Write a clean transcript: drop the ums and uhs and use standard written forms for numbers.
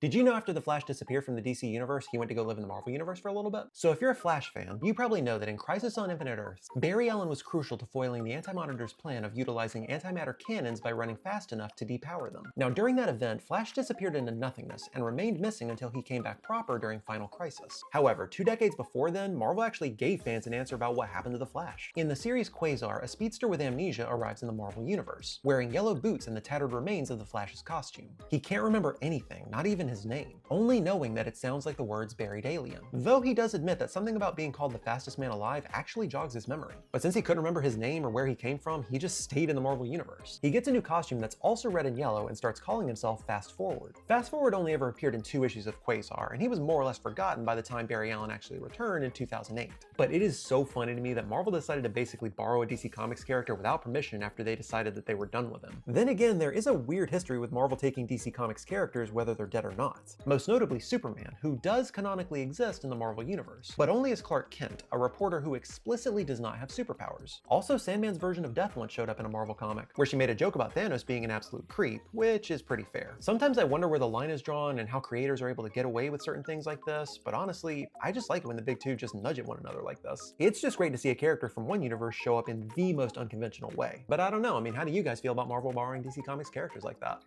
Did you know after the Flash disappeared from the DC universe, he went to go live in the Marvel universe for a little bit? So if you're a Flash fan, you probably know that in Crisis on Infinite Earths, Barry Allen was crucial to foiling the Anti-Monitor's plan of utilizing antimatter cannons by running fast enough to depower them. Now during that event, Flash disappeared into nothingness and remained missing until he came back proper during Final Crisis. However, 2 decades before then, Marvel actually gave fans an answer about what happened to the Flash. In the series Quasar, a speedster with amnesia arrives in the Marvel universe, wearing yellow boots and the tattered remains of the Flash's costume. He can't remember anything, not even his name, only knowing that it sounds like the words buried alien. Though he does admit that something about being called the fastest man alive actually jogs his memory. But since he couldn't remember his name or where he came from, he just stayed in the Marvel universe. He gets a new costume that's also red and yellow and starts calling himself Fast Forward. Fast Forward only ever appeared in 2 issues of Quasar, and he was more or less forgotten by the time Barry Allen actually returned in 2008. But it is so funny to me that Marvel decided to basically borrow a DC Comics character without permission after they decided that they were done with him. Then again, there is a weird history with Marvel taking DC Comics characters whether they're dead or not. Most notably Superman, who does canonically exist in the Marvel universe, but only as Clark Kent, a reporter who explicitly does not have superpowers. Also, Sandman's version of Death once showed up in a Marvel comic, where she made a joke about Thanos being an absolute creep, which is pretty fair. Sometimes I wonder where the line is drawn and how creators are able to get away with certain things like this, but honestly, I just like it when the big two just nudge at one another like this. It's just great to see a character from one universe show up in the most unconventional way. But I don't know, I mean, how do you guys feel about Marvel borrowing DC Comics characters like that?